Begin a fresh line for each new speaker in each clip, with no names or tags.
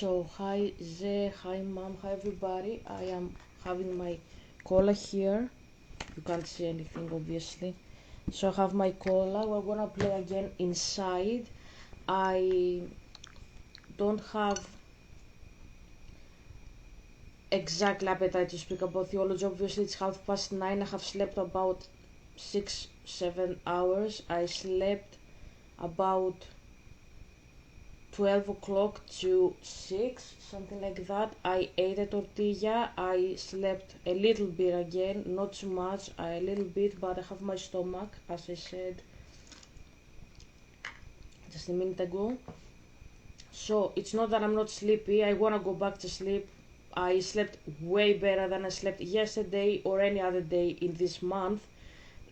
So hi Ze, hi mom, hi everybody. I am having my cola here. You can't see anything obviously. So I have my cola. We're gonna play again inside. I don't have exact appetite to speak about theology. Obviously it's 9:30. I have slept about 6-7 hours. I slept about 12 o'clock to 6, something like that. I ate a tortilla. I slept a little bit again, not too much, a little bit, but I have my stomach, as I said just a minute ago. So it's not that I'm not sleepy. I want to go back to sleep. I slept way better than I slept yesterday or any other day in this month.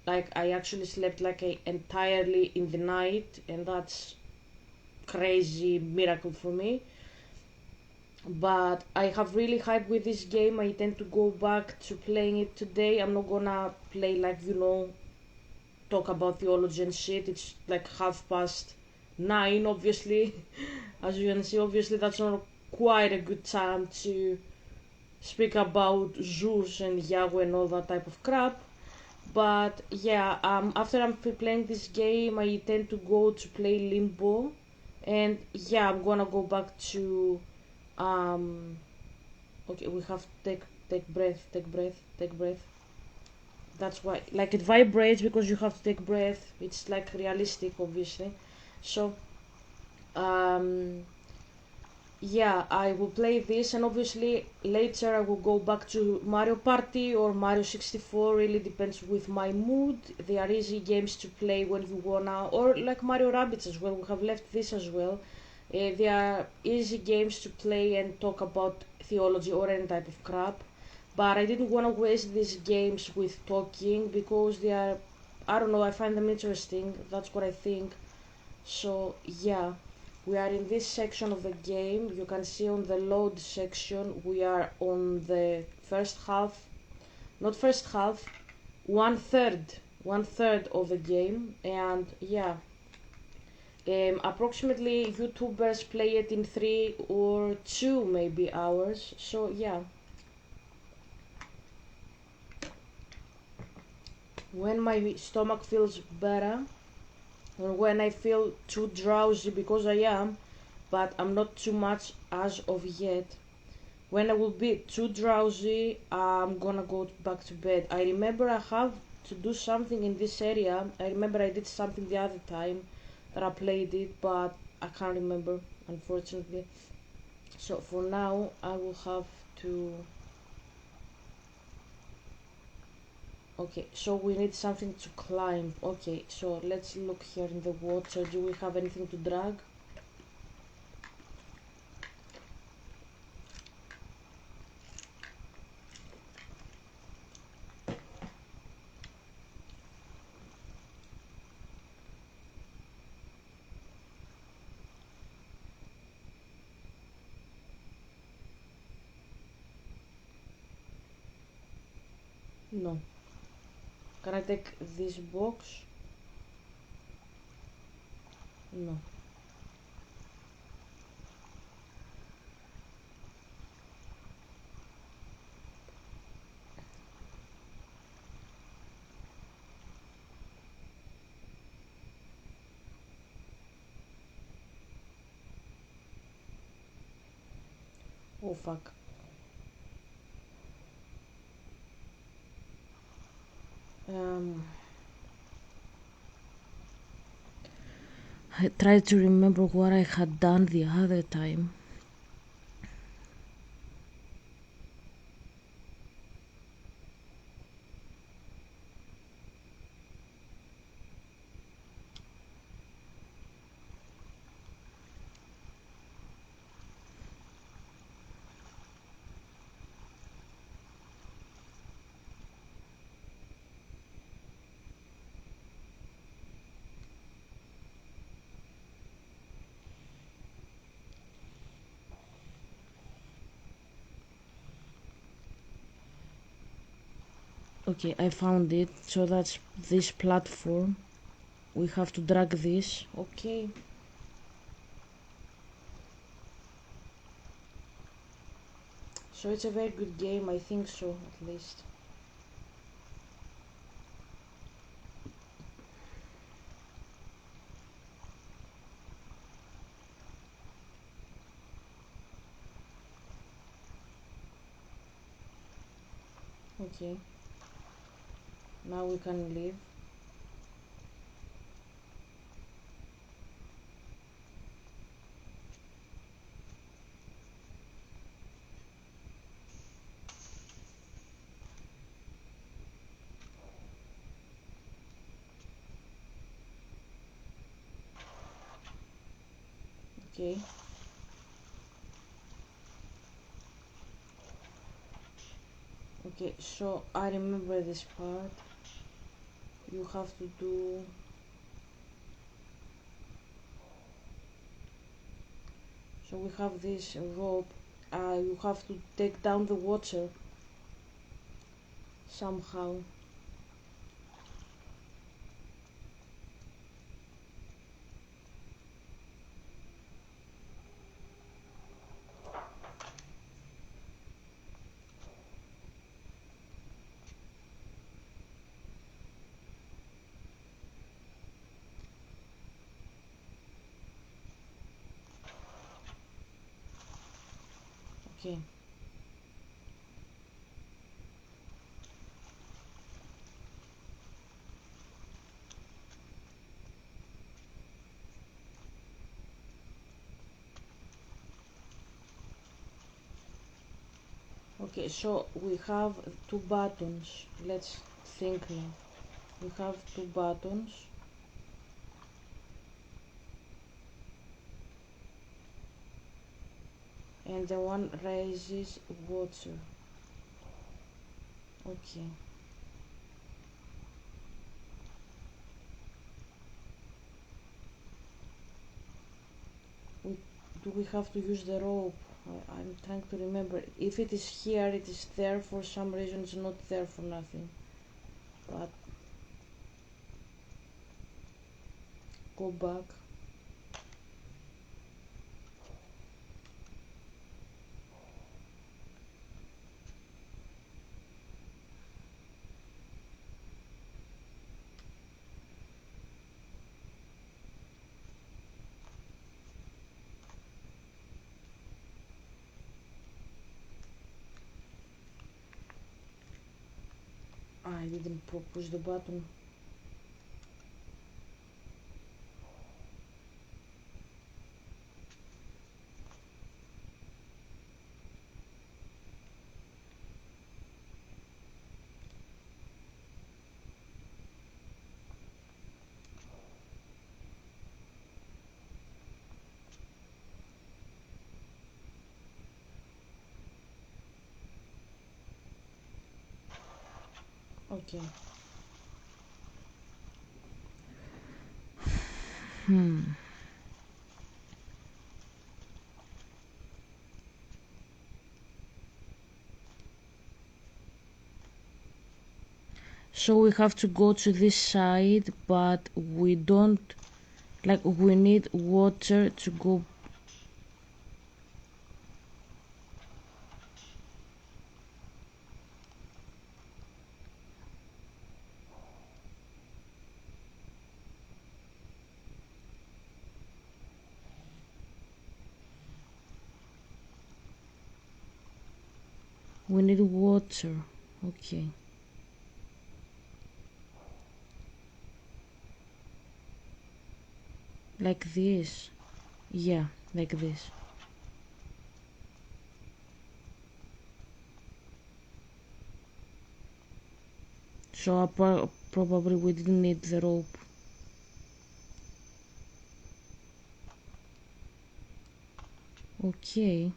Like, I actually slept like entirely in the night, and that's crazy miracle for me. But I have really hyped with this game. I tend to go back to playing it today. I'm not gonna play like, talk about theology and shit. It's like 9:30, obviously. As you can see, obviously that's not quite a good time to speak about Zeus and Yahweh and all that type of crap. But yeah, after I'm playing this game, I tend to go to play Limbo, and yeah, I'm gonna go back to um okay, we have to take breath, take breath. That's why, like, it vibrates because you have to take breath. It's like realistic, obviously. So um yeah, I will play this, and obviously later I will go back to Mario Party or Mario 64. Really depends with my mood. They are easy games to play when you wanna, or like Mario Rabbids as well. We have left this as well. They are easy games to play and talk about theology or any type of crap. But I didn't want to waste these games with talking because they are, I don't know, I find them interesting. That's what I think. So yeah, we are in this section of the game. You can see on the load section we are on the first half, not first half, one third of the game. And yeah, approximately YouTubers play it in 3 or 2 maybe hours. So yeah, when my stomach feels better, or when I feel too drowsy, because I am, but I'm not too much as of yet. When I will be too drowsy, I'm gonna go back to bed. I remember I have to do something in this area. I remember I did something the other time that I played it, but I can't remember, unfortunately. So for now, I will have to. Okay, so we need something to climb. Okay, so let's look here in the water. Do we have anything to drag? No. Can I take this box? No. Oh fuck. Um, I tried to remember what I had done the other time. Okay, I found it. So that's this platform. We have to drag this. Okay. So it's a very good game, I think so, at least. Okay, now we can leave. Okay. Okay, so I remember this part. You have to do... So we have this rope. You have to take down the water somehow. Okay. Okay, so we have two buttons. Let's think now. We have two buttons. And the one raises water. Okay. We, do we have to use the rope? I'm trying to remember. If it is here, it is there for some reason. It's not there for nothing. But go back. I didn't push the button. Okay. So we have to go to this side, but we don't, like, we need water to go. We need water. Okay. Like this. Yeah, like this. So probably we didn't need the rope. Okay.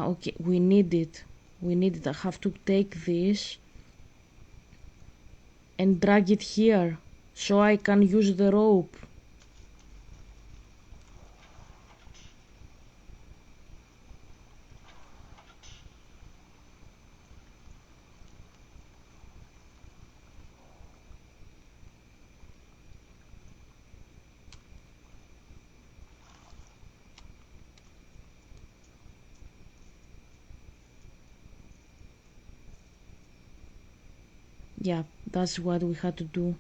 Okay, we need it. We need it. I have to take this and drag it here so I can use the rope. yeah, that's what we had to do.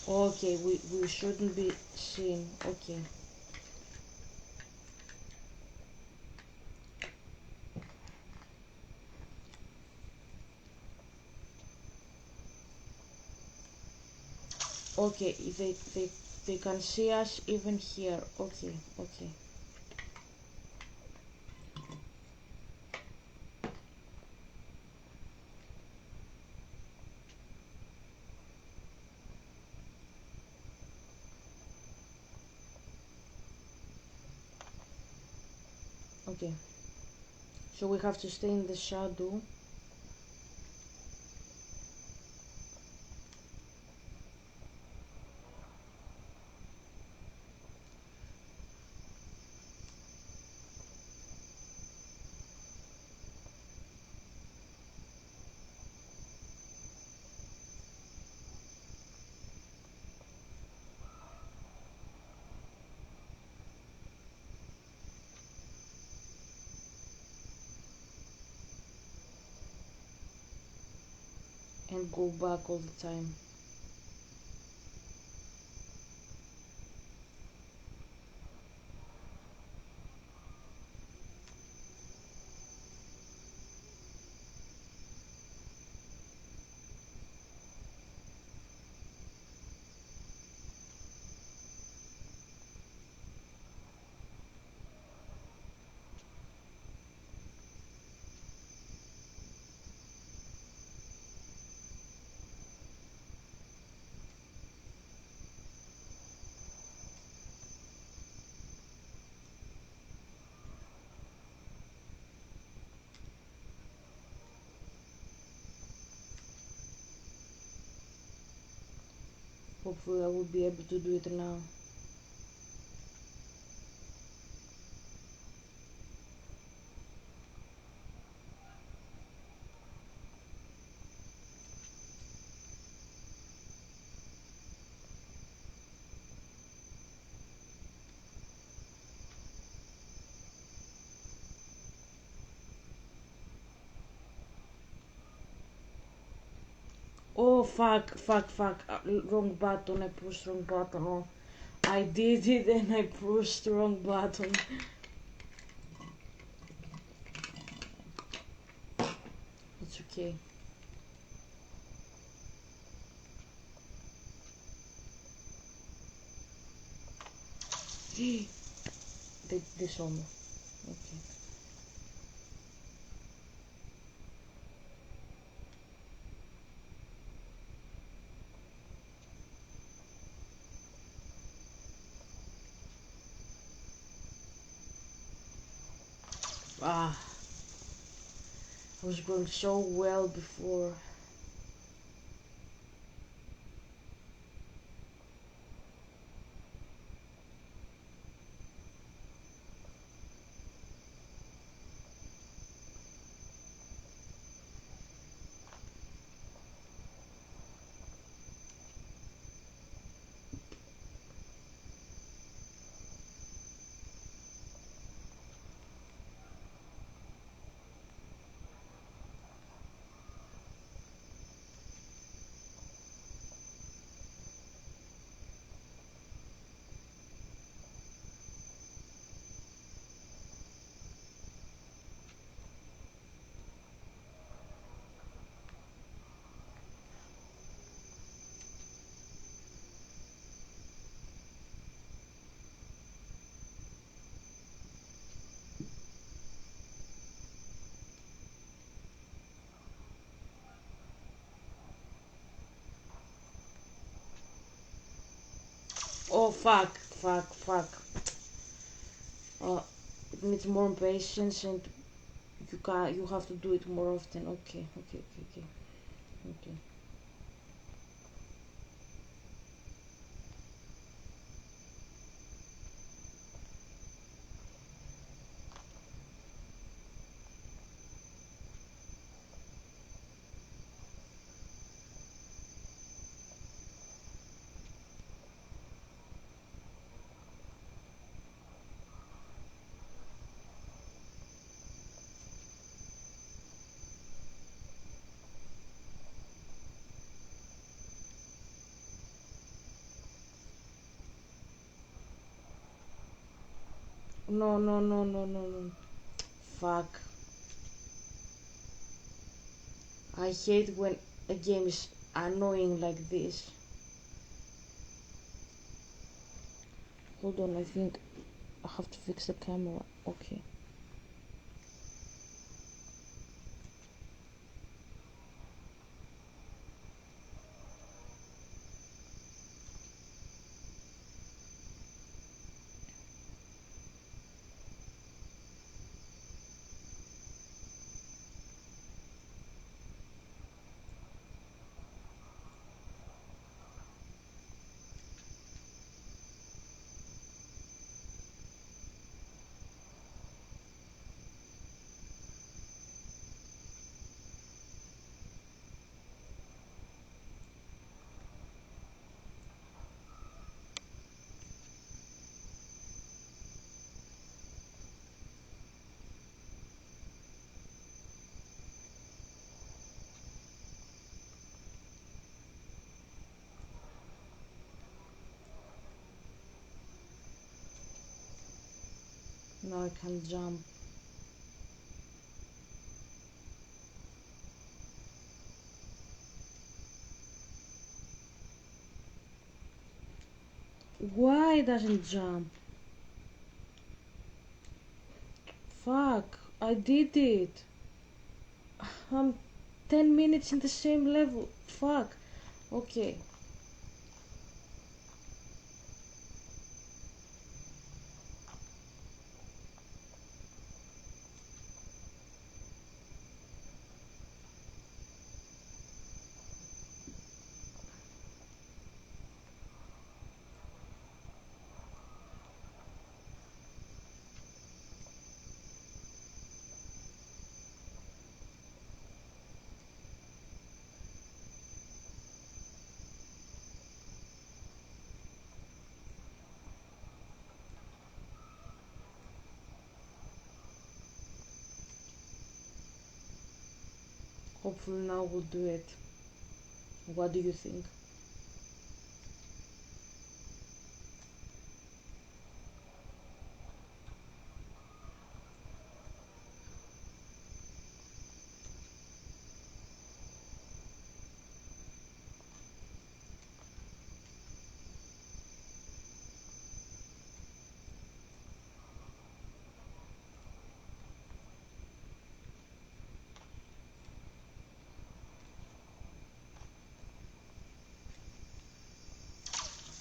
Okay, we shouldn't be seen. Okay. Okay, they can see us even here. Okay, okay. Okay. So we have to stay in the shadow. And go back all the time. Hopefully I will be able to do it now. Oh fuck. Wrong button. I pushed wrong button. Oh, I did it and I pushed wrong button. It's okay. They saw me. Okay. Ah, I was going so well before. Oh fuck. It needs more patience and you have to do it more often. Okay. No, no, no, no, no, no. Fuck. I hate when a game is annoying like this. Hold on, I think I have to fix the camera. Okay. Now I can jump. Why it doesn't jump? Fuck, I did it. I'm 10 minutes in the same level. Fuck. Okay. Hopefully now we'll do it. What do you think?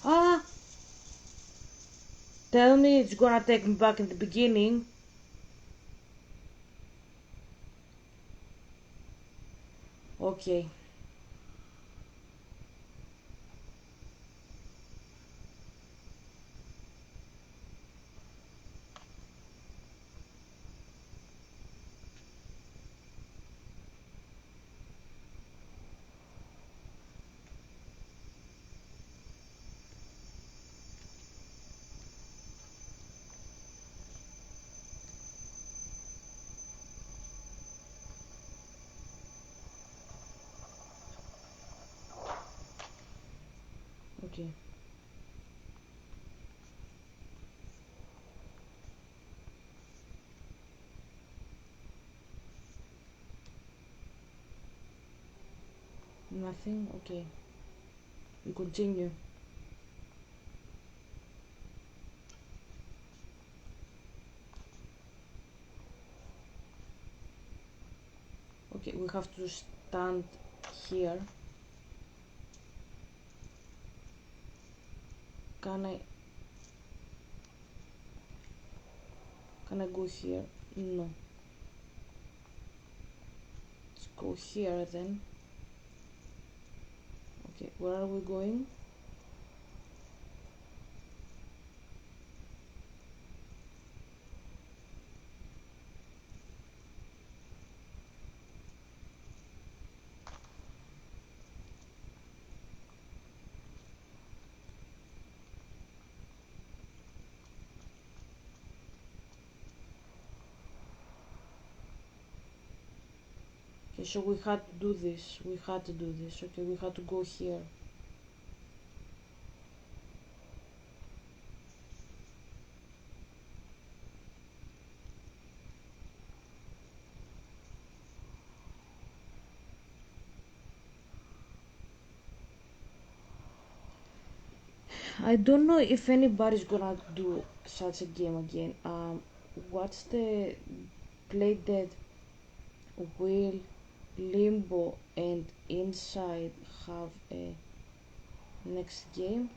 Ah! Tell me it's gonna take me back in the beginning. Okay. Okay. Nothing? Okay. We continue. Okay, we have to stand here. Can I... Can I go here? No. Let's go here then. Okay, where are we going? Okay, so we had to do this. We had to do this. Okay, we had to go here. I don't know if anybody's gonna do such a game again. What's the Play Dead, Will, Limbo, and Inside have a next game?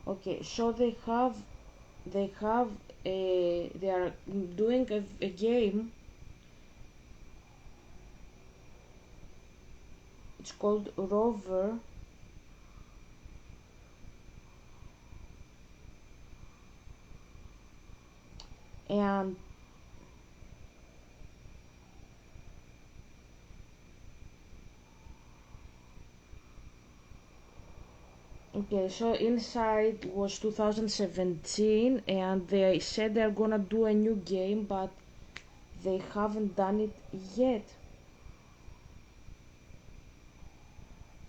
Okay, so they are doing a game. It's called Rover, and okay, so Inside was 2017, and they said they're gonna do a new game, but they haven't done it yet.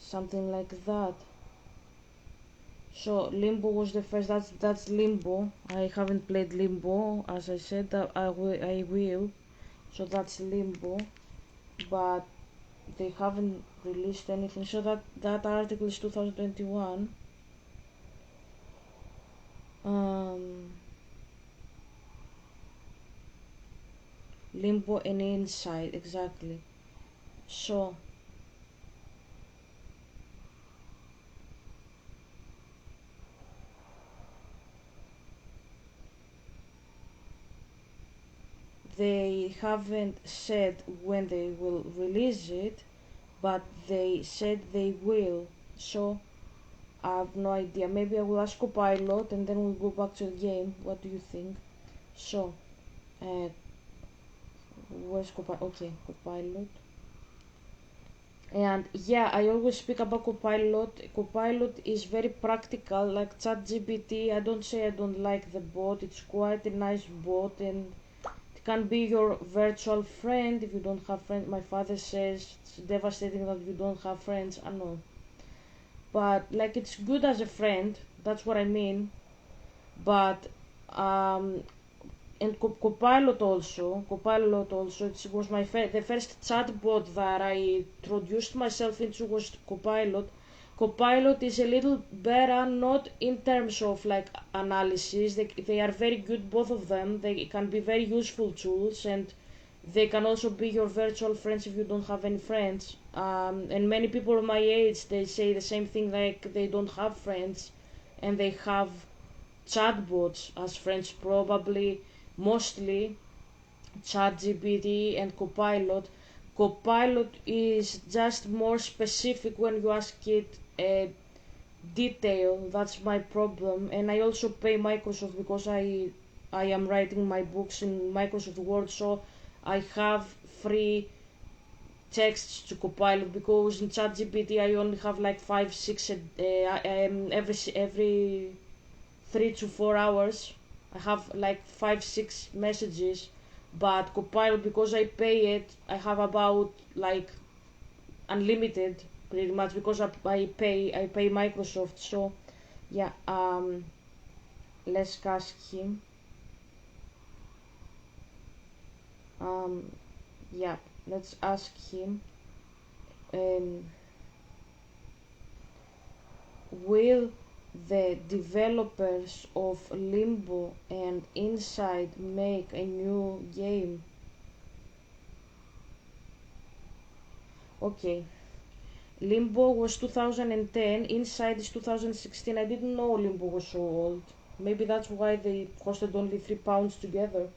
Something like that. So Limbo was the first. That's Limbo. I haven't played Limbo, as I said. That I will. So that's Limbo, but they haven't released anything. So that article is 2021. Um, Limbo and Inside, exactly. So they haven't said when they will release it, but they said they will. So I have no idea. Maybe I will ask Copilot and then we'll go back to the game. What do you think? So, uh, where's Copilot? Okay, Copilot. And yeah, I always speak about Copilot. Copilot is very practical, like ChatGPT. I don't say I don't like the bot. It's quite a nice bot, and it can be your virtual friend if you don't have friends. My father says it's devastating that you don't have friends. I know, but like it's good as a friend. That's what I mean. But um, and Copilot also. It was the first chatbot that I introduced myself into was Copilot. Copilot is a little better, not in terms of like analysis. They are very good, both of them. They can be very useful tools, and they can also be your virtual friends if you don't have any friends. And many people my age, they say the same thing, like they don't have friends, and they have chatbots as friends, probably mostly ChatGPT and Copilot. Copilot is just more specific when you ask it detail. That's my problem, and I also pay Microsoft because I am writing my books in Microsoft Word, so I have free texts to Copilot, because in ChatGPT I only have like 5 6 every 3 to 4 hours. I have like 5 6 messages, but Copilot, because I pay it, I have about like unlimited, pretty much, because I pay Microsoft. So yeah, let's ask him. Um, yeah, let's ask him. Um, will the developers of Limbo and Inside make a new game? Okay, Limbo was 2010, Inside is 2016. I didn't know Limbo was so old. Maybe that's why they costed only £3 together.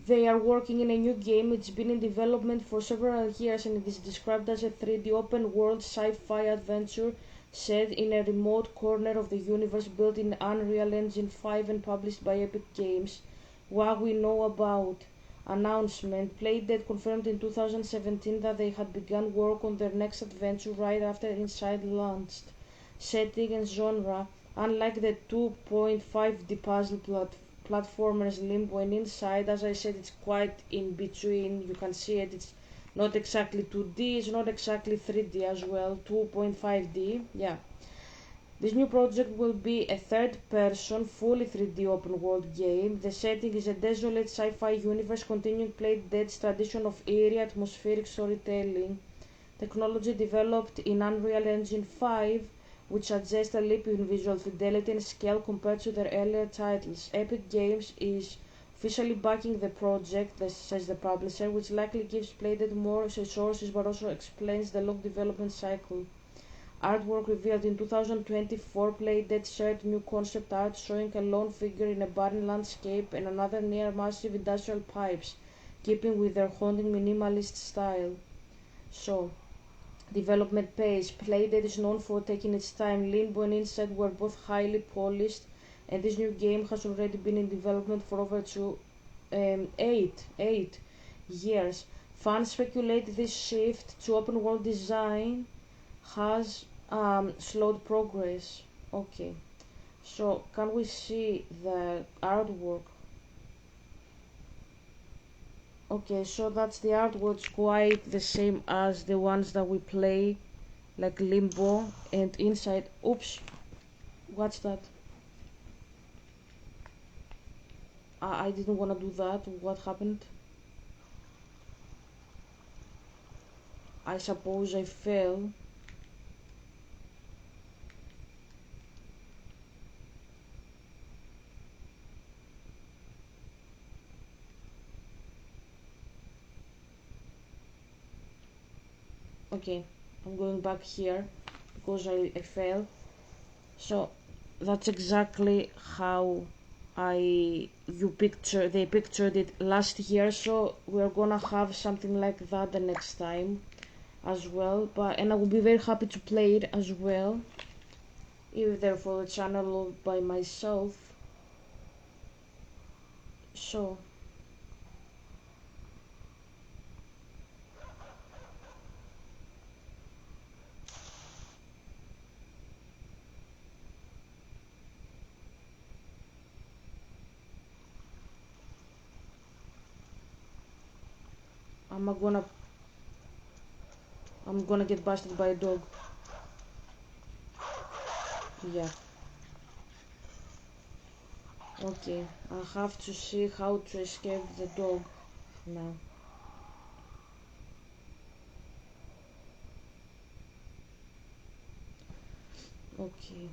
They are working in a new game. It's been in development for several years, and it is described as a 3D open world sci-fi adventure set in a remote corner of the universe, built in Unreal Engine 5 and published by Epic Games. What we know about announcement: Playdead confirmed in 2017 that they had begun work on their next adventure right after Inside launched. Setting and genre: unlike the 2.5D puzzle platformers Limbo and Inside, as I said, it's quite in between. You can see it. It's not exactly 2D, it's not exactly 3D as well. 2.5D, yeah. This new project will be a third-person, fully 3D open-world game. The setting is a desolate sci-fi universe continuing Playdead's tradition of eerie, atmospheric storytelling. Technology developed in Unreal Engine 5, which suggests a leap in visual fidelity and scale compared to their earlier titles. Epic Games is officially backing the project, says the publisher, which likely gives Playdead more resources but also explains the long development cycle. Artwork revealed in 2024, Playdead shared new concept art showing a lone figure in a barren landscape and another near massive industrial pipes, keeping with their haunting minimalist style. So, development pace. Playdead is known for taking its time. Limbo and Inside were both highly polished, and this new game has already been in development for over eight years. Fans speculate this shift to open world design has slowed progress. Okay, so can we see the artwork? Okay, so that's the artwork's quite the same as the ones that we play, like Limbo and Inside. Oops, what's that? I didn't want to do that. What happened? I suppose I fell. Okay, I'm going back here because I fell. So that's exactly how they pictured it last year, so we're gonna have something like that the next time as well. But and I will be very happy to play it as well, either for the channel or by myself. So I'm gonna I'm gonna get busted by a dog. Yeah. Okay, I have to see how to escape the dog now. Okay.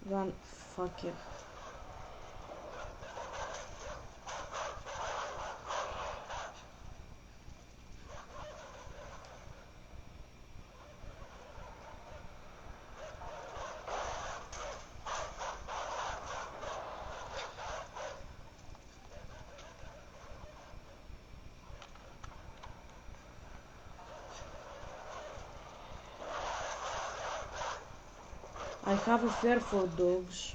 Run, fucker. I have a fear for dogs.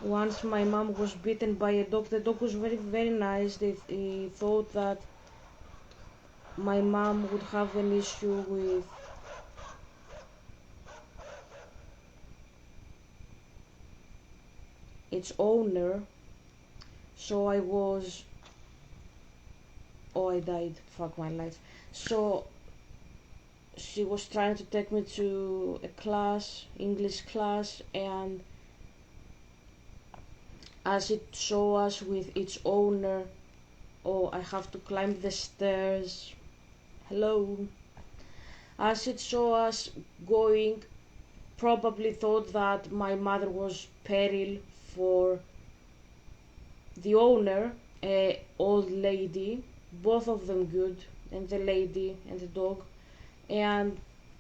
Once my mom was bitten by a dog. The dog was very, very nice. They thought that my mom would have an issue with its owner. So I was. Oh, I died. Fuck my life. So she was trying to take me to a class, English class, and as it saw us with its owner, oh, I have to climb the stairs. Hello. As it saw us going, probably thought that my mother was peril for the owner, a old lady, both of them good, and the lady and the dog, and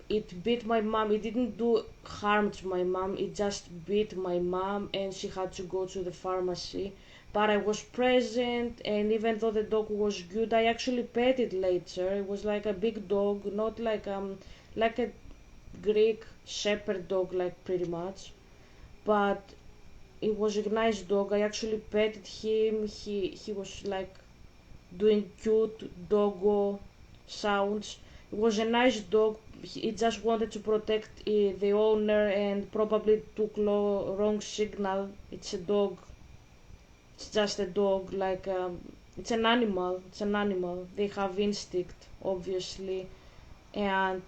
it beat my mom. It didn't do harm to my mom. It just beat my mom, and she had to go to the pharmacy. But I was present, and even though the dog was good, I actually pet it later. It was like a big dog, not like a Greek shepherd dog, like pretty much. But it was a nice dog. I actually petted him. He was like doing cute doggo sounds. It was a nice dog. It just wanted to protect the owner and probably took wrong signal. It's a dog. It's just a dog. It's an animal. It's an animal. They have instinct, obviously, and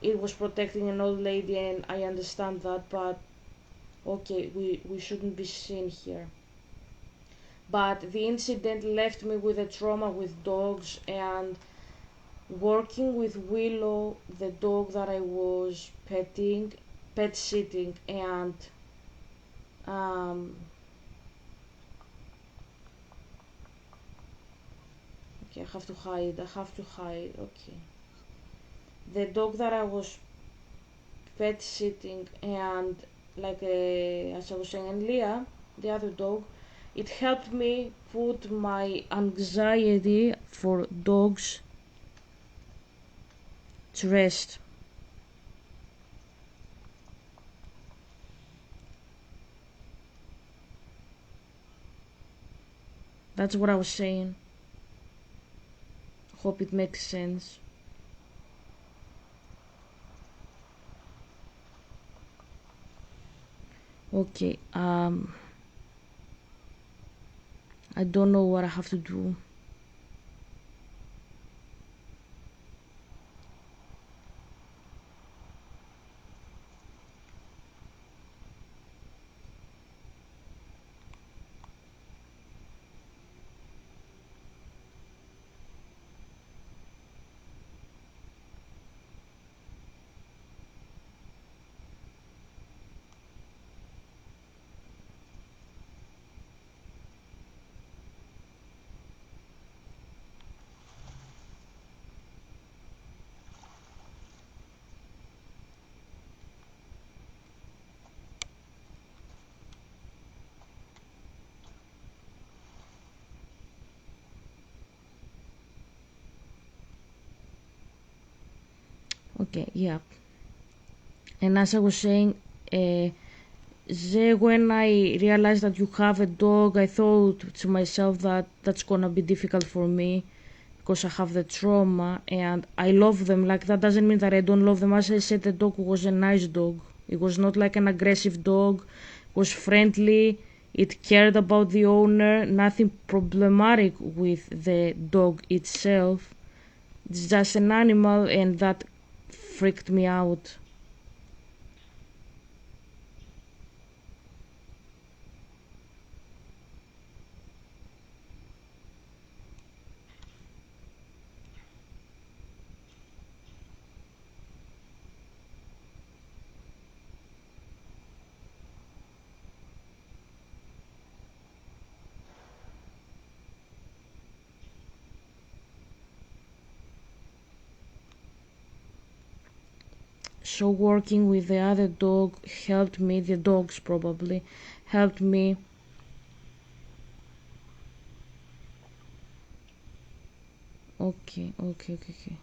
it was protecting an old lady, and I understand that. But okay, we shouldn't be seen here. But the incident left me with a trauma with dogs, and working with Willow, the dog that I was pet sitting, and um, okay, I have to hide. I have to hide. Okay, the dog that I was pet sitting, and as I was saying, and Leah, the other dog, it helped me put my anxiety for dogs to rest. That's what I was saying. Hope it makes sense. Okay, I don't know what I have to do. Okay, yeah. And as I was saying, when I realized that you have a dog, I thought to myself that that's gonna be difficult for me because I have the trauma and I love them. Like, that doesn't mean that I don't love them. As I said, the dog was a nice dog. It was not like an aggressive dog. It was friendly. It cared about the owner. Nothing problematic with the dog itself. It's just an animal, and that freaked me out. So working with the other dog helped me, the dogs probably helped me. Okay, okay, okay, okay.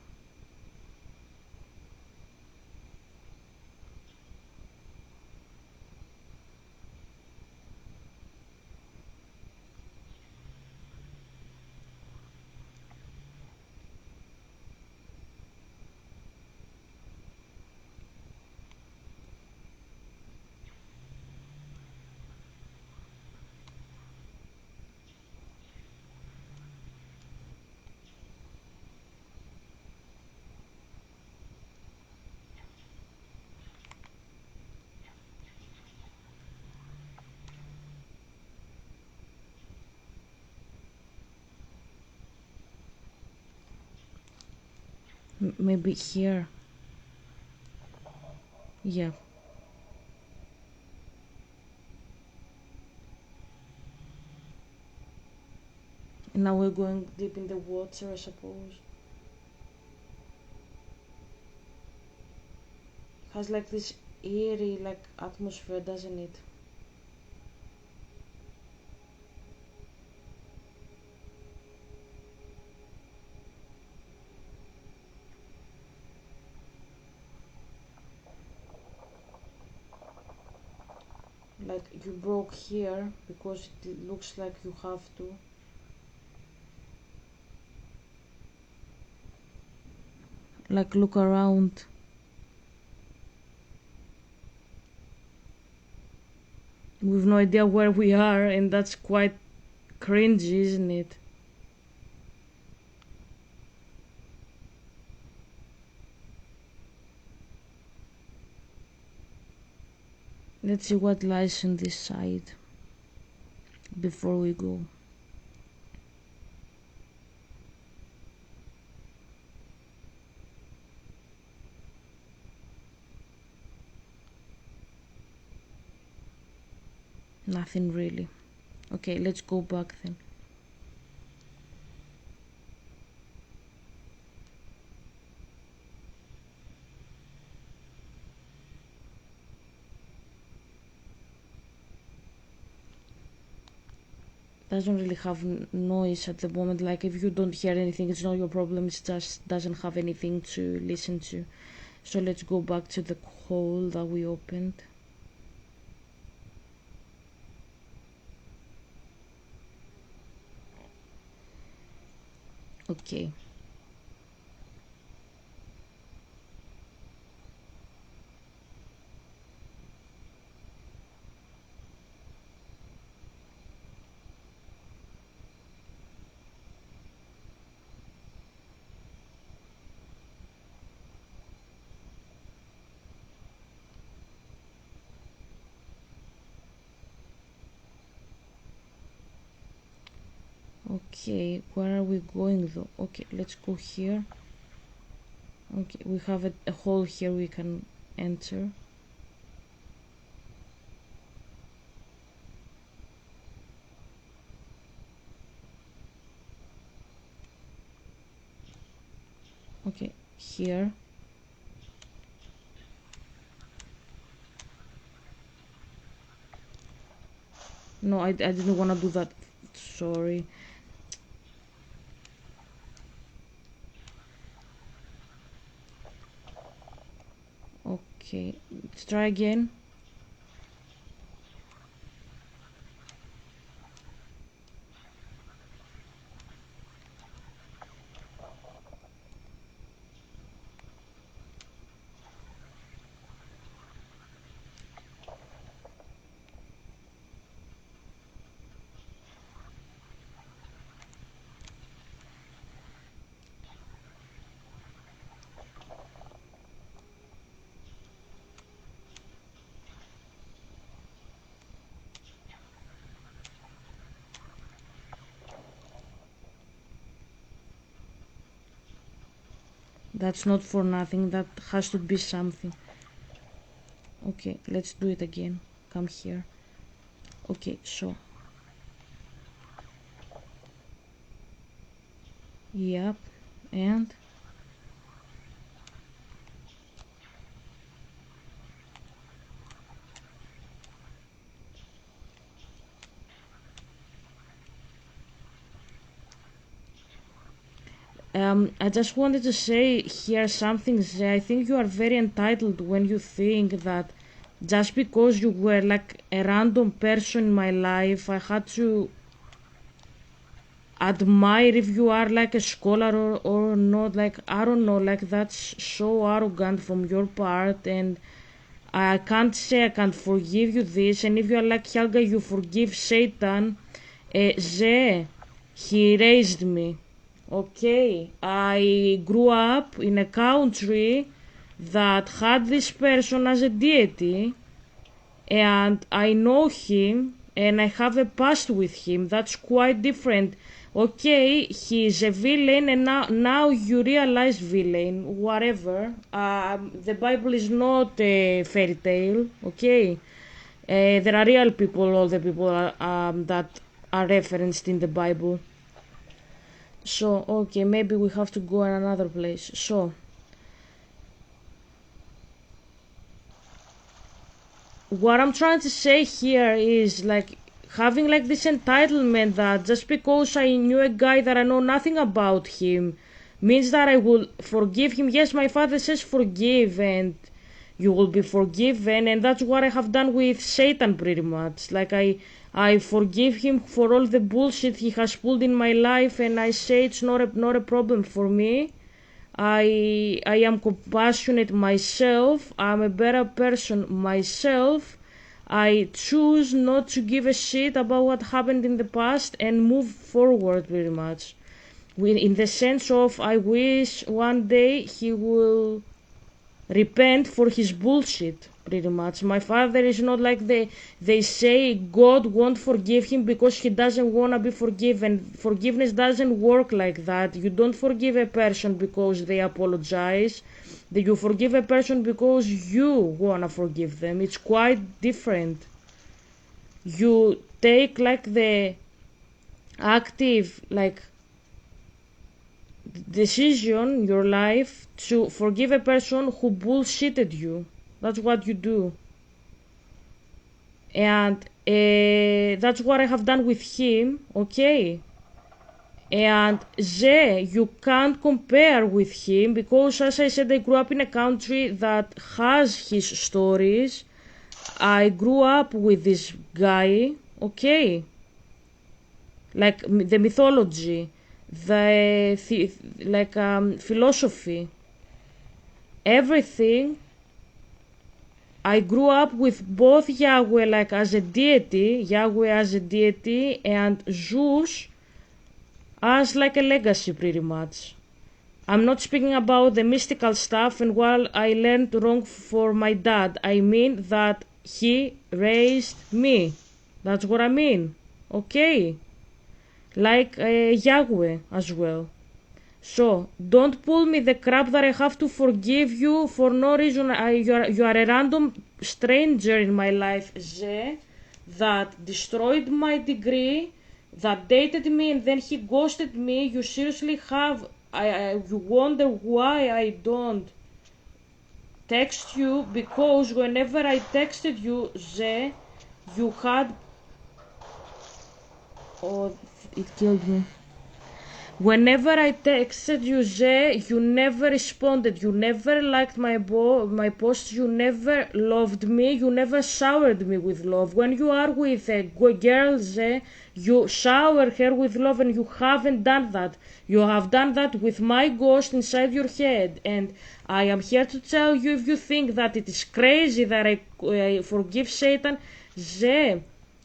Maybe here. Yeah. And now we're going deep in the water, I suppose. Has like this eerie like atmosphere, doesn't it? Like you broke here because it looks like you have to. Like look around. We've no idea where we are, and that's quite cringy, isn't it? Let's see what lies on this side before we go. Nothing really. Okay, let's go back then. Doesn't really have noise at the moment. Like if you don't hear anything, it's not your problem. It just doesn't have anything to listen to. So let's go back to the hole that we opened. Okay. Okay, where are we going though? Okay, let's go here. Okay, we have a hole here we can enter. Okay, here. No, I didn't want to do that. Sorry. Okay, let's try again. That's not for nothing. That has to be something. Okay, let's do it again. Come here. Okay, so. Yep. And I just wanted to say here something. I think you are very entitled when you think that just because you were like a random person in my life, I had to admire if you are like a scholar or not. Like, I don't know, like that's so arrogant from your part, and I can't say I can't forgive you this. And if you are like Helga, you forgive Satan. He raised me. Okay, I grew up in a country that had this person as a deity, and I know him and I have a past with him. That's quite different. Okay, he is a villain, and now you realize villain, whatever. The Bible is not a fairy tale, okay? There are real people, all the people that are referenced in the Bible. So, okay, maybe we have to go in another place. So, what I'm trying to say here is like having like this entitlement that just because I knew a guy that I know nothing about him means that I will forgive him. Yes, my father says forgive and you will be forgiven, and that's what I have done with Satan pretty much. Like I forgive him for all the bullshit he has pulled in my life, and I say it's not a problem for me. I am compassionate myself. I'm a better person myself. I choose not to give a shit about what happened in the past and move forward very much. In the sense of I wish one day he will repent for his bullshit pretty much. My father is not like they say God won't forgive him because he doesn't want to be forgiven. Forgiveness doesn't work like that. You don't forgive a person because they apologize. You forgive a person because you want to forgive them. It's quite different. You take like the active like decision in your life to forgive a person who bullshitted you. That's what you do. And that's what I have done with him, okay? And you can't compare with him because, as I said, I grew up in a country that has his stories. I grew up with this guy, okay? Like the mythology, philosophy, everything. I grew up with both Yahweh like as a deity, and Zeus as like a legacy pretty much. I'm not speaking about the mystical stuff and what I learned wrong for my dad. I mean that he raised me. That's what I mean. Okay. Like Yahweh as well. So, don't pull me the crap that I have to forgive you for no reason. You are a random stranger in my life, that destroyed my degree, that dated me and then he ghosted me. You seriously have... you wonder why I don't text you, because whenever I texted you, you had... Oh, it killed me. Whenever I texted you, you never responded. You never liked my posts. You never loved me. You never showered me with love. When you are with a girl, you shower her with love, and you haven't done that. You have done that with my ghost inside your head. And I am here to tell you, if you think that it is crazy that I forgive Satan,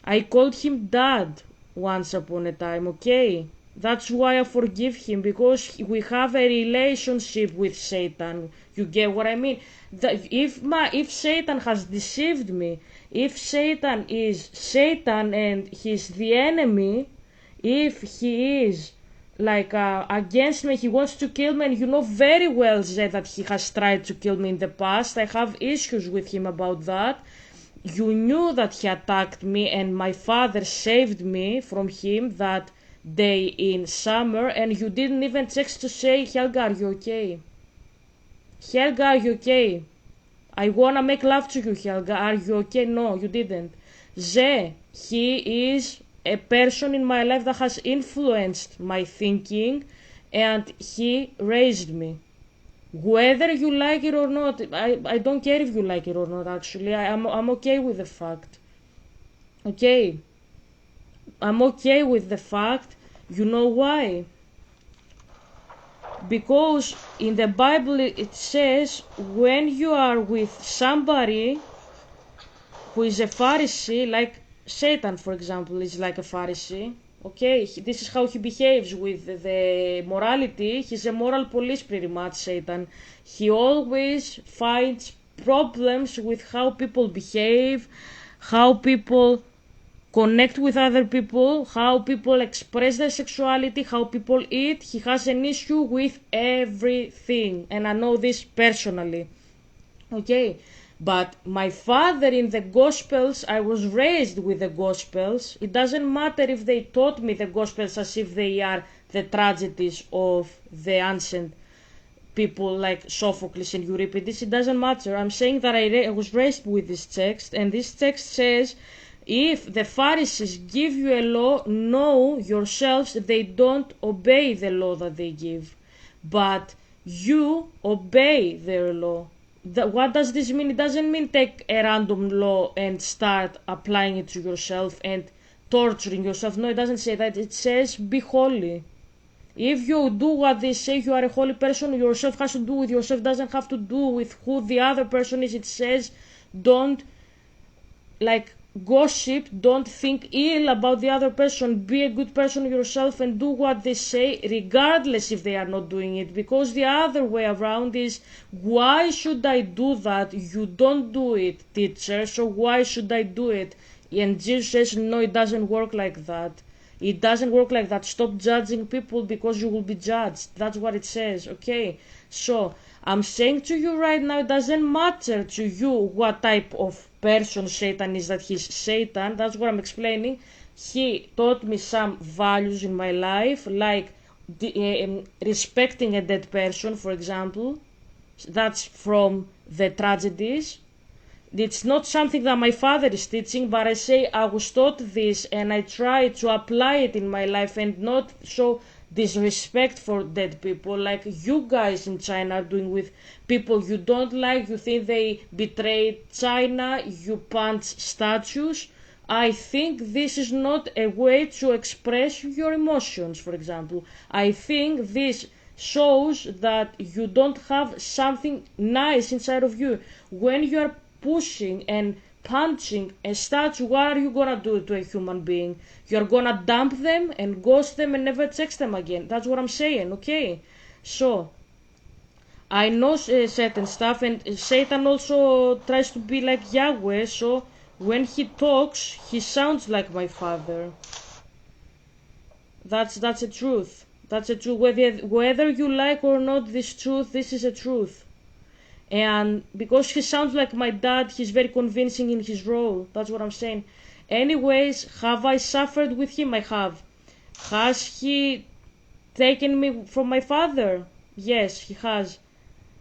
I called him dad once upon a time, okay? That's why I forgive him, because we have a relationship with Satan. You get what I mean? If Satan has deceived me, if Satan is Satan and he's the enemy, if he is like against me, he wants to kill me, and you know very well, that he has tried to kill me in the past. I have issues with him about that. You knew that he attacked me, and my father saved me from him that day in summer, and you didn't even text to say, Helga, are you okay? Helga, are you okay? I wanna make love to you, Helga. Are you okay? No, you didn't. He is a person in my life that has influenced my thinking, and he raised me. Whether you like it or not, I don't care if you like it or not, actually. I'm okay with the fact. Okay? I'm okay with the fact. You know why? Because in the Bible it says, when you are with somebody who is a Pharisee, like Satan, for example, is like a Pharisee, okay? This is how he behaves with the morality. He's a moral police pretty much, Satan. He always finds problems with how people behave, how people connect with other people, how people express their sexuality, how people eat. He has an issue with everything, and I know this personally. Okay, but my father in the Gospels, I was raised with the Gospels. It doesn't matter if they taught me the Gospels as if they are the tragedies of the ancient people like Sophocles and Euripides. It doesn't matter. I'm saying that I was raised with this text, and this text says, if the Pharisees give you a law, know yourselves they don't obey the law that they give, but you obey their law. What does this mean? It doesn't mean take a random law and start applying it to yourself and torturing yourself. No, it doesn't say that. It says be holy. If you do what they say, you are a holy person. Yourself has to do with yourself. Doesn't have to do with who the other person is. It says don't like gossip, don't think ill about the other person. Be a good person yourself and do what they say, regardless if they are not doing it. Because the other way around is, why should I do that? You don't do it, teacher, so why should I do it? And Jesus says, no, it doesn't work like that. It doesn't work like that. Stop judging people because you will be judged. That's what it says, okay? So, I'm saying to you right now, it doesn't matter to you what type of person Satan is, that he's Satan. That's what I'm explaining. He taught me some values in my life, like respecting a dead person, for example. That's from the tragedies. It's not something that my father is teaching, but I say I was taught this and I try to apply it in my life and not show disrespect for dead people like you guys in China are doing with people you don't like. You think they betrayed China, you punch statues. I think this is not a way to express your emotions, for example. I think this shows that you don't have something nice inside of you. When you are pushing and punching a statue, what are you gonna do to a human being? You're gonna dump them and ghost them and never text them again. That's what I'm saying, okay? So, I know certain stuff, and Satan also tries to be like Yahweh, so when he talks, he sounds like my father. That's a truth. That's a truth. Whether you like or not this truth, this is a truth. And because he sounds like my dad, he's very convincing in his role. That's what I'm saying. Anyways, have I suffered with him? I have. Has he taken me from my father? Yes, he has.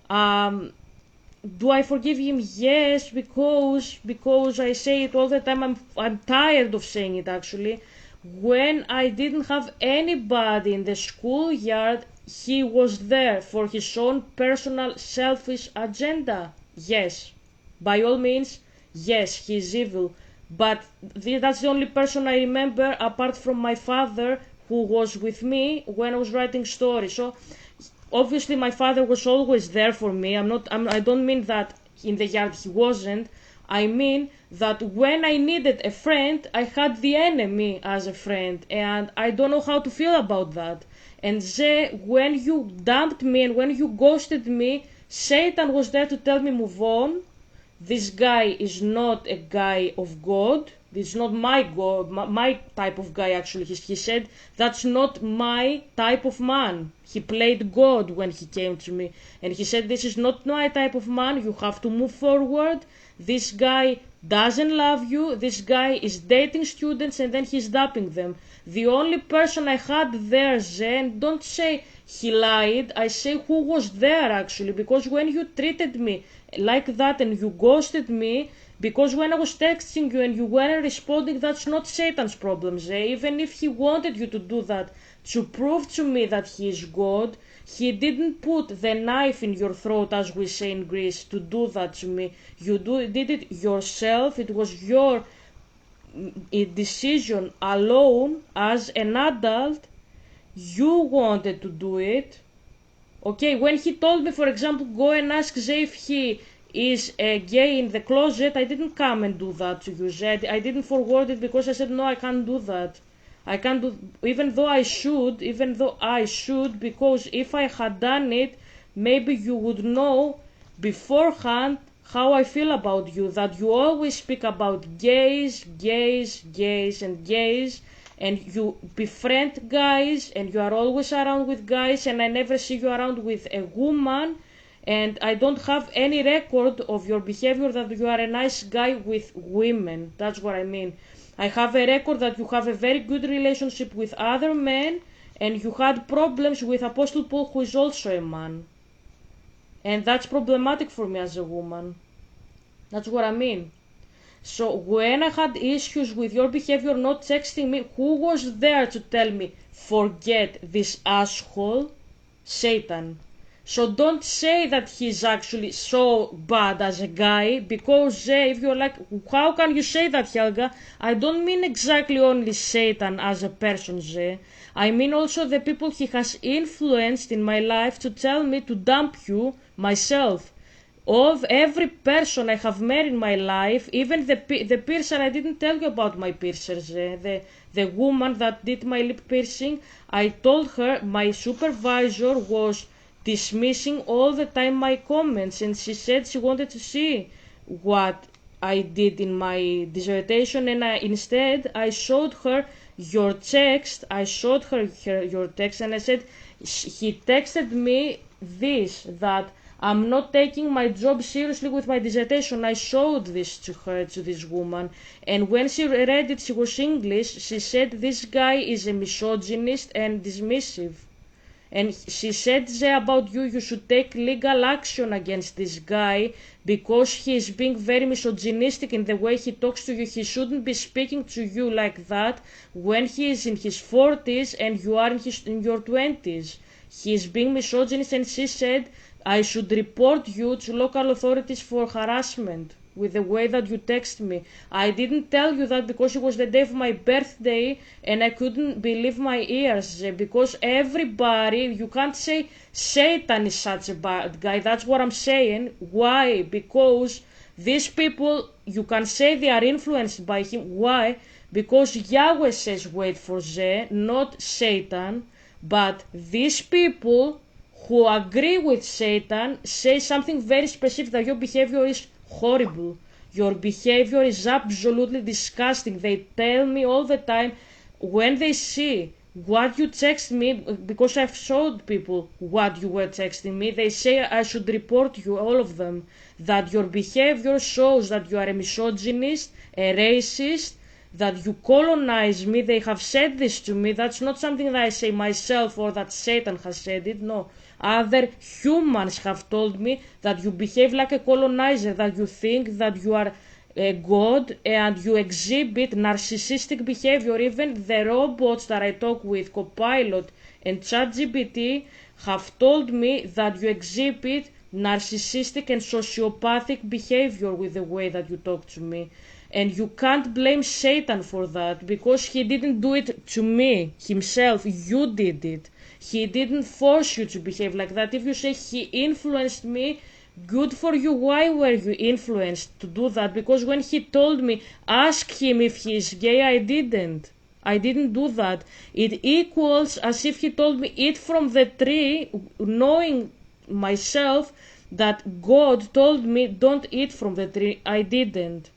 Do I forgive him? Yes, because I say it all the time. I'm tired of saying it actually. When I didn't have anybody in the schoolyard, he was there for his own personal selfish agenda. Yes, by all means, yes, he's evil. But that's the only person I remember apart from my father who was with me when I was writing stories. So obviously my father was always there for me. I don't mean that in the yard he wasn't. I mean that when I needed a friend, I had the enemy as a friend, and I don't know how to feel about that. And when you dumped me and when you ghosted me, Satan was there to tell me move on. This guy is not a guy of God. This is not my God, my type of guy actually. He said, that's not my type of man. He played God when he came to me. And he said, this is not my type of man. You have to move forward. This guy doesn't love you. This guy is dating students and then he's dumping them. The only person I had there, Zen, don't say he lied. I say who was there actually. Because when you treated me like that and you ghosted me, because when I was texting you and you weren't responding, that's not Satan's problem, Zay. Even if he wanted you to do that to prove to me that he is God, he didn't put the knife in your throat, as we say in Greece, to do that to me. You did it yourself. It was your decision alone as an adult. You wanted to do it. Okay, when he told me, for example, go and ask Zay if he is gay in the closet, I didn't come and do that to you, Zed. I didn't forward it because I said, no, I can't do that. I can't do, even though I should, because if I had done it, maybe you would know beforehand how I feel about you, that you always speak about gays, and you befriend guys, and you are always around with guys, and I never see you around with a woman. And I don't have any record of your behavior that you are a nice guy with women. That's what I mean. I have a record that you have a very good relationship with other men, and you had problems with Apostle Paul, who is also a man. And that's problematic for me as a woman. That's what I mean. So when I had issues with your behavior not texting me, who was there to tell me, forget this asshole? Satan. So don't say that he's actually so bad as a guy, because if you're like, how can you say that, Helga? I don't mean exactly only Satan as a person, I mean also the people he has influenced in my life to tell me to dump you, myself. Of every person I have met in my life, even the piercer, I didn't tell you about my piercers, the woman that did my lip piercing, I told her my supervisor was dismissing all the time my comments, and she said she wanted to see what I did in my dissertation, and instead I showed her your text. I showed her your text, and I said, he texted me this, that I'm not taking my job seriously with my dissertation. I showed this to her, to this woman, and when she read it, she was English, she said this guy is a misogynist and dismissive. And she said about you, you should take legal action against this guy because he is being very misogynistic in the way he talks to you. He shouldn't be speaking to you like that when he is in his 40s and you are in your 20s. He is being misogynist, and she said I should report you to local authorities for harassment with the way that you text me. I didn't tell you that because it was the day of my birthday and I couldn't believe my ears, because everybody, you can't say Satan is such a bad guy. That's what I'm saying. Why? Because these people, you can say they are influenced by him. Why? Because Yahweh says wait for Ze, not Satan. But these people who agree with Satan say something very specific, that your behavior is horrible. Your behavior is absolutely disgusting. They tell me all the time when they see what you text me, because I've showed people what you were texting me, they say I should report you, all of them, that your behavior shows that you are a misogynist, a racist, that you colonize me. They have said this to me. That's not something that I say myself or that Satan has said it. No. Other humans have told me that you behave like a colonizer, that you think that you are a god and you exhibit narcissistic behavior. Even the robots that I talk with, Copilot and ChatGPT, have told me that you exhibit narcissistic and sociopathic behavior with the way that you talk to me. And you can't blame Satan for that, because he didn't do it to me himself. You did it. He didn't force you to behave like that. If you say he influenced me, good for you. Why were you influenced to do that? Because when he told me, ask him if he is gay, I didn't. I didn't do that. It equals as if he told me, eat from the tree, knowing myself that God told me, don't eat from the tree. I didn't.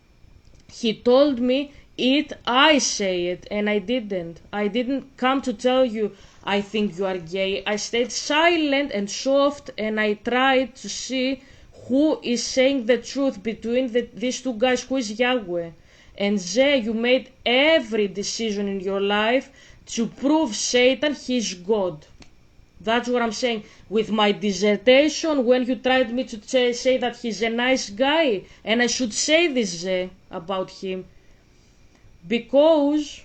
He told me, eat, I say it, and I didn't. I didn't come to tell you, I think you are gay. I stayed silent and soft, and I tried to see who is saying the truth between these two guys, who is Yahweh. And you made every decision in your life to prove Satan, he's God. That's what I'm saying. With my dissertation, when you tried me to say that he's a nice guy, and I should say this about him, because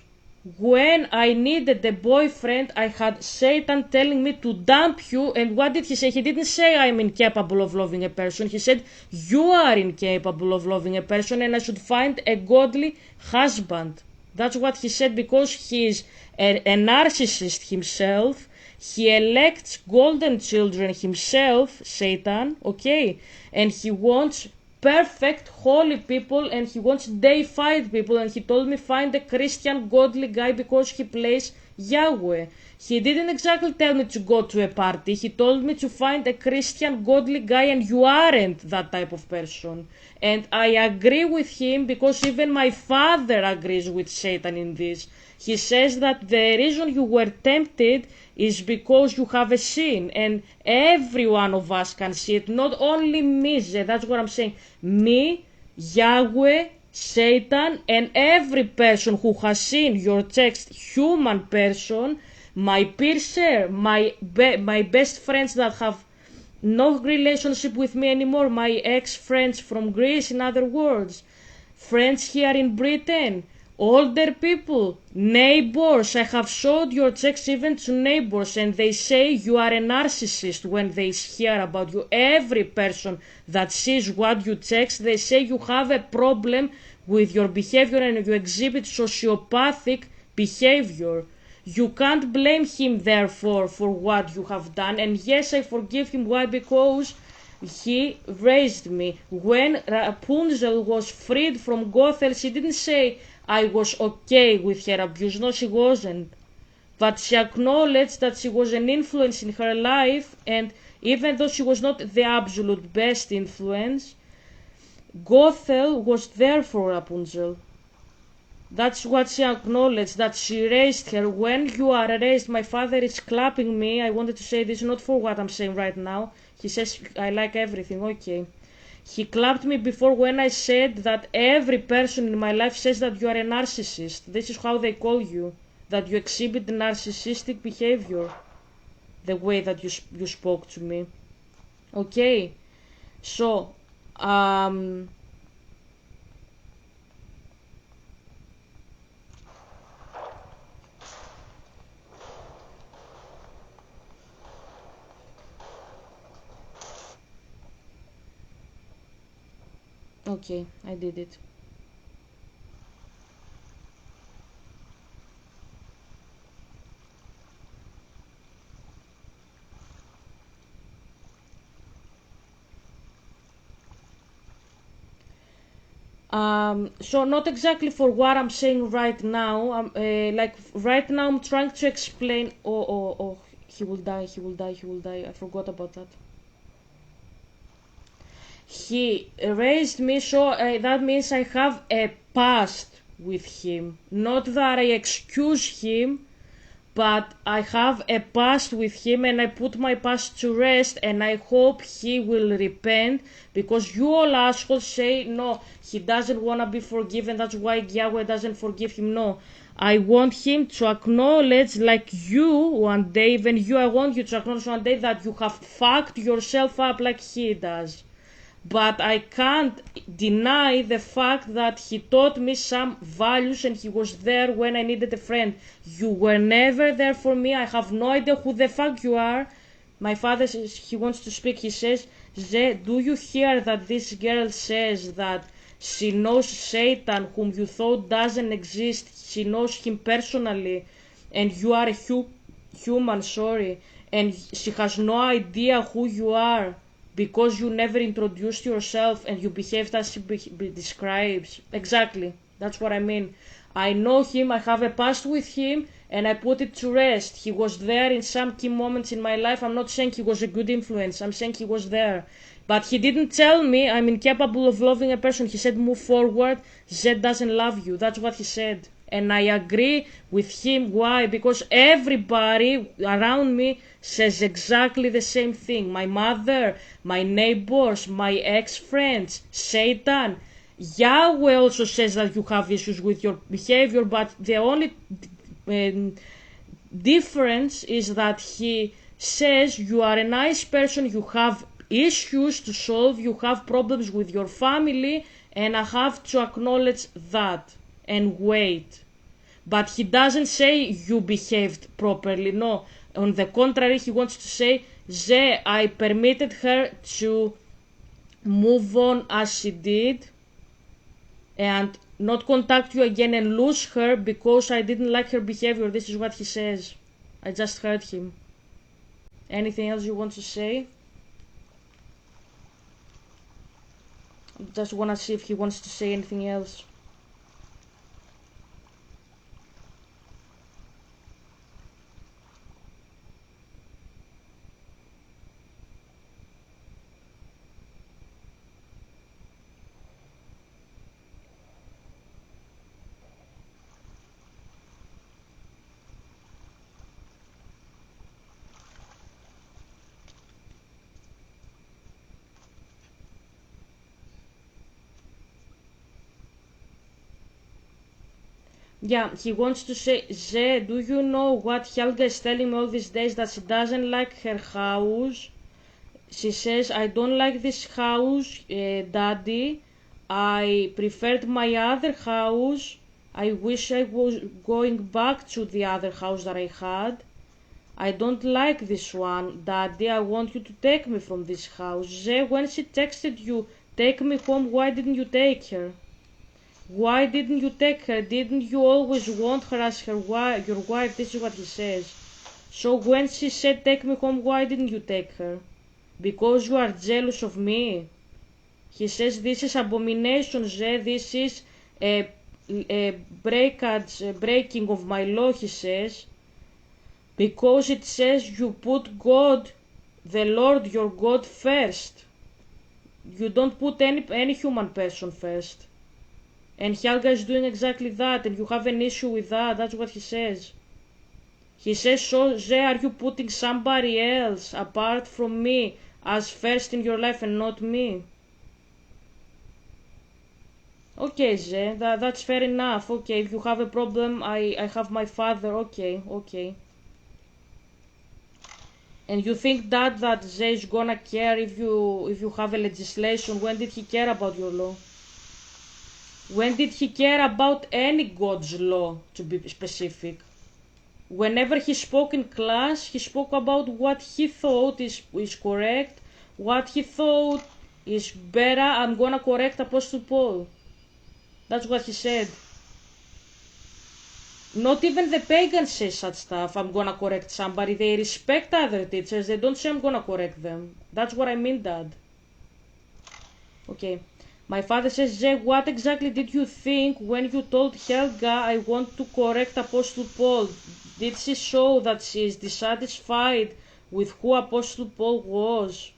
when I needed a boyfriend, I had Satan telling me to dump you. And what did he say? He didn't say I'm incapable of loving a person. He said you are incapable of loving a person and I should find a godly husband. That's what he said, because he is a narcissist himself. He elects golden children himself, Satan, okay? And he wants perfect, holy people, and he wants deified people. And he told me, find a Christian, godly guy, because he plays Yahweh. He didn't exactly tell me to go to a party. He told me to find a Christian, godly guy, and you aren't that type of person. And I agree with him, because even my father agrees with Satan in this. He says that the reason you were tempted is because you have a sin, and every one of us can see it, not only me. That's what I'm saying. Me, Yahweh, Satan, and every person who has seen your text, human person, my piercer, my best friends that have no relationship with me anymore. My ex-friends from Greece, in other words. Friends here in Britain. Older people. Neighbors. I have showed your checks even to neighbors and they say you are a narcissist when they hear about you. Every person that sees what you text, they say you have a problem with your behavior and you exhibit sociopathic behavior. You can't blame him therefore for what you have done. And yes, I forgive him. Why? Because he raised me. When Rapunzel was freed from Gothel, she didn't say I was okay with her abuse. No, she wasn't. But she acknowledged that she was an influence in her life, and even though she was not the absolute best influence, Gothel was there for Rapunzel. That's what she acknowledged, that she raised her. When you are raised, my father is clapping me. I wanted to say this not for what I'm saying right now. He says I like everything, okay. He clapped me before when I said that every person in my life says that you are a narcissist. This is how they call you, that you exhibit narcissistic behavior, the way that you spoke to me. Okay, so, okay, I did it. So not exactly for what I'm saying right now. Like right now, I'm trying to explain. Oh, he will die. He will die. He will die. I forgot about that. He raised me, so that means I have a past with him. Not that I excuse him, but I have a past with him and I put my past to rest and I hope he will repent, because you all assholes say no, he doesn't want to be forgiven, that's why Yahweh doesn't forgive him. No, I want him to acknowledge, like you one day, even you, I want you to acknowledge one day that you have fucked yourself up like he does. But I can't deny the fact that he taught me some values and he was there when I needed a friend. You were never there for me. I have no idea who the fuck you are. My father says he wants to speak. He says, do you hear that this girl says that she knows Satan, whom you thought doesn't exist? She knows him personally and you are a human, sorry. And she has no idea who you are, because you never introduced yourself and you behaved as he describes. Exactly. That's what I mean. I know him, I have a past with him, and I put it to rest. He was there in some key moments in my life. I'm not saying he was a good influence. I'm saying he was there. But he didn't tell me I'm incapable of loving a person. He said, move forward. Zed doesn't love you. That's what he said. And I agree with him. Why? Because everybody around me says exactly the same thing. My mother, my neighbors, my ex-friends, Satan. Yahweh also says that you have issues with your behavior, but the only difference is that he says you are a nice person, you have issues to solve, you have problems with your family, and I have to acknowledge that and wait. But he doesn't say you behaved properly. No, on the contrary, he wants to say, I permitted her to move on as she did and not contact you again and lose her because I didn't like her behavior. This is what he says. I just heard him. Anything else you want to say? Just want to see if he wants to say anything else. Yeah, he wants to say, do you know what Helga is telling me all these days? That she doesn't like her house. She says, I don't like this house, Daddy. I preferred my other house. I wish I was going back to the other house that I had. I don't like this one, Daddy. I want you to take me from this house. Ze, when she texted you, take me home, why didn't you take her? Why didn't you take her? Didn't you always want her as your wife? This is what he says. So when she said, take me home, why didn't you take her? Because you are jealous of me. He says, this is abomination, Ze. This is a breaking of my law, he says. Because it says you put God, the Lord your God, first. You don't put any human person first. And Helga is doing exactly that, and you have an issue with that. That's what he says. He says, so Ze, are you putting somebody else apart from me as first in your life and not me? Okay, Ze, that's fair enough. Okay, if you have a problem, I have my father. Okay. And you think that Ze is gonna care if you have a legislation? When did he care about your law? When did he care about any God's law, to be specific? Whenever he spoke in class, he spoke about what he thought is correct, what he thought is better. I'm gonna correct Apostle Paul. That's what he said. Not even the pagans say such stuff. I'm gonna correct somebody. They respect other teachers. They don't say I'm gonna correct them. That's what I mean, Dad. Okay. My father says, Jay, what exactly did you think when you told Helga I want to correct Apostle Paul? Did she show that she is dissatisfied with who Apostle Paul was?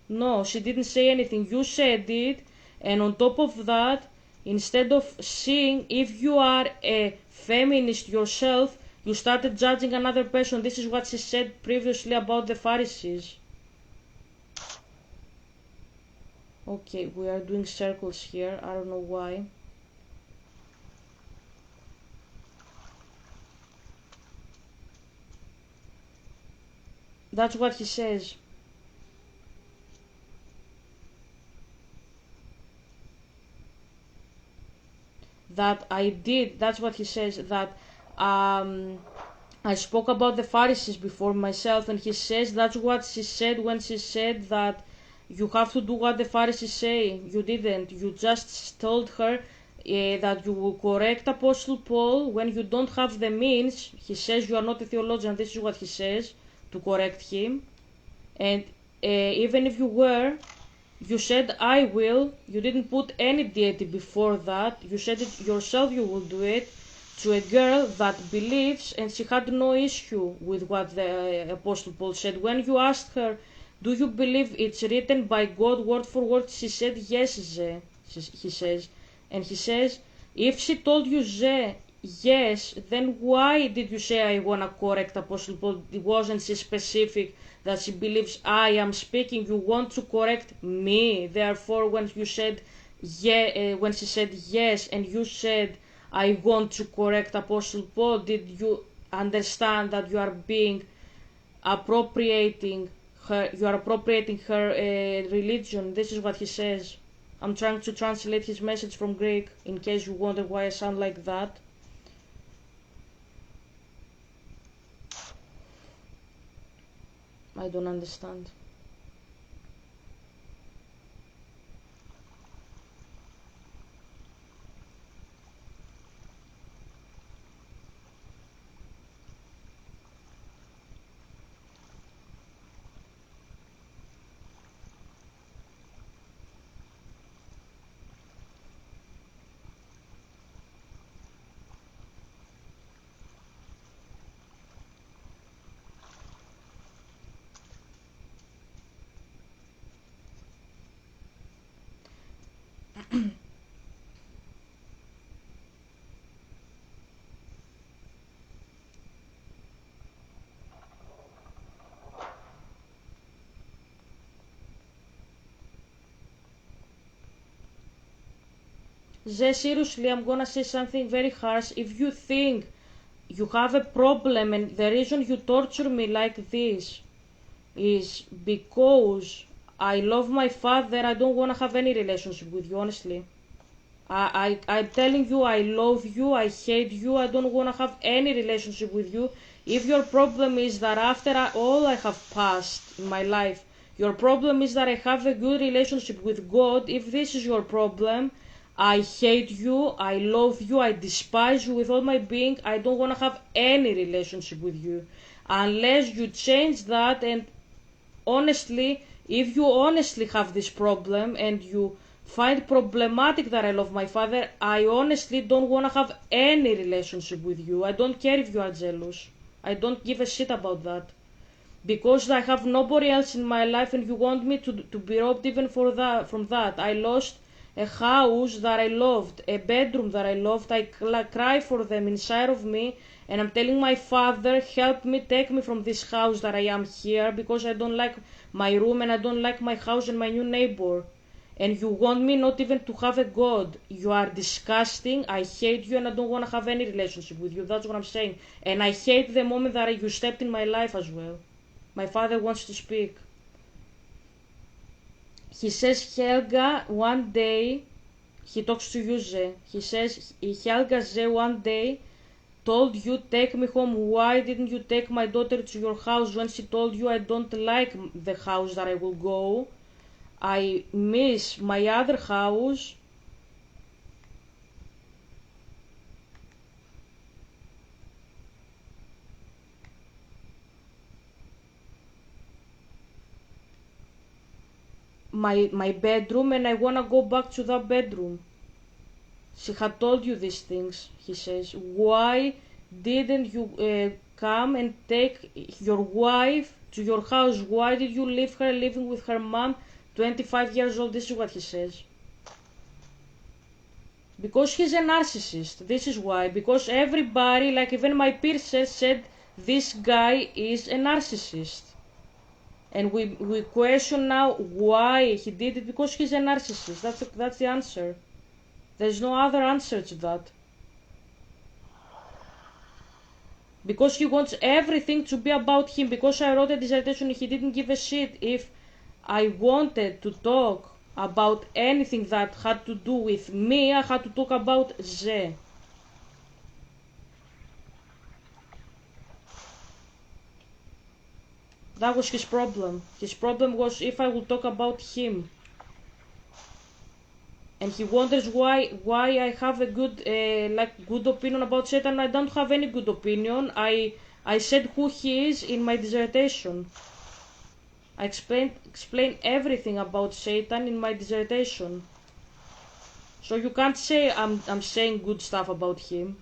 No, she didn't say anything. You said it. And on top of that, instead of seeing if you are a feminist yourself, you started judging another person. This is what she said previously about the Pharisees. Okay, we are doing circles here. I don't know why. That's what he says. That I did, that's what he says, that I spoke about the Pharisees before myself, and he says that's what she said when she said that you have to do what the Pharisees say. You didn't. You just told her that you will correct Apostle Paul when you don't have the means. He says you are not a theologian. This is what he says, to correct him. And even if you were, you said, I will. You didn't put any deity before that. You said it yourself, you will do it to a girl that believes, and she had no issue with what the Apostle Paul said. When you asked her, do you believe it's written by God word for word? She said, yes, Ze, he says. And he says, if she told you, Ze, yes, then why did you say I want to correct Apostle Paul? Wasn't she specific that she believes I am speaking? You want to correct me. Therefore, when you said, when she said yes, and you said, I want to correct Apostle Paul, did you understand that you are appropriating her religion? This is what he says. I'm trying to translate his message from Greek in case you wonder why I sound like that. I don't understand. Ze, seriously, I'm gonna say something very harsh. If you think you have a problem and the reason you torture me like this is because I love my father. I don't want to have any relationship with you, honestly. I'm telling you, I love you, I hate you, I don't want to have any relationship with you. If your problem is that after all I have passed in my life, your problem is that I have a good relationship with God, if this is your problem, I hate you, I love you, I despise you with all my being, I don't want to have any relationship with you. Unless you change that, and honestly, if you honestly have this problem and you find problematic that I love my father, I honestly don't want to have any relationship with you. I don't care if you are jealous. I don't give a shit about that. Because I have nobody else in my life and you want me to be robbed even from that. I lost a house that I loved, a bedroom that I loved. I cry for them inside of me, and I'm telling my father, help me, take me from this house that I am here, because I don't like my room and I don't like my house and my new neighbor. And you want me not even to have a God. You are disgusting, I hate you, and I don't want to have any relationship with you. That's what I'm saying. And I hate the moment that you stepped in my life as well. My father wants to speak. He says Helga one day, he talks to you, Ze. He says Helga Ze one day told you, take me home. Why didn't you take my daughter to your house when she told you I don't like the house that I will go? I miss my other house. My bedroom, and I wanna go back to that bedroom. She had told you these things, he says. Why didn't you come and take your wife to your house? Why did you leave her living with her mom, 25 years old? This is what he says. Because he's a narcissist. This is why. Because everybody, like even my peers, said this guy is a narcissist. And we question now why he did it, because he's a narcissist. That's the answer. There's no other answer to that. Because he wants everything to be about him. Because I wrote a dissertation, he didn't give a shit if I wanted to talk about anything that had to do with me. I had to talk about Ze. That was his problem. His problem was if I would talk about him. And he wonders why I have a good opinion about Satan. I don't have any good opinion. I said who he is in my dissertation. I explain everything about Satan in my dissertation. So you can't say I'm saying good stuff about him.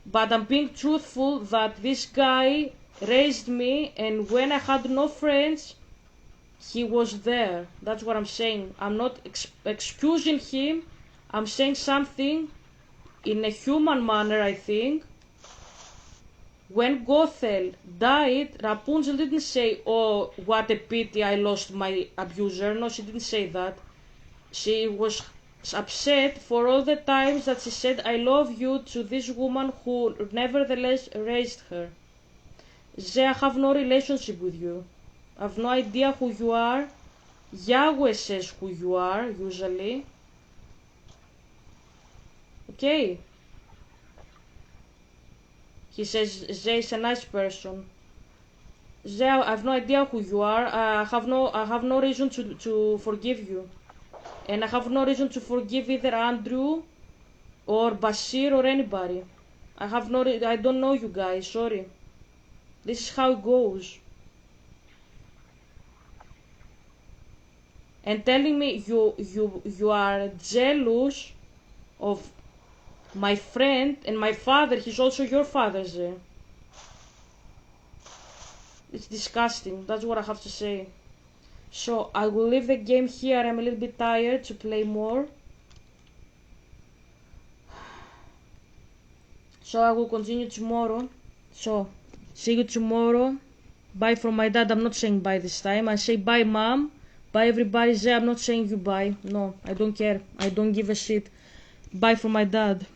But I'm being truthful that this guy raised me, and when I had no friends, he was there. That's what I'm saying. I'm not excusing him. I'm saying something in a human manner, I think. When Gothel died, Rapunzel didn't say, oh, what a pity I lost my abuser. No, she didn't say that. She was upset for all the times that she said, I love you, to this woman who nevertheless raised her. Ze, I have no relationship with you. I have no idea who you are. Yahweh says who you are, usually. Okay. He says Ze is a nice person. Ze, I have no idea who you are. I have no reason to forgive you. And I have no reason to forgive either Andrew or Bashir or anybody. I don't know you guys, sorry. This is how it goes. And telling me you are jealous of my friend and my father, he's also your father, Ze. It's disgusting, that's what I have to say. So I will leave the game here. I'm a little bit tired to play more. So I will continue tomorrow. So see you tomorrow. Bye from my dad. I'm not saying bye this time. I say bye, mom. Bye, everybody. I'm not saying you bye. No, I don't care. I don't give a shit. Bye from my dad.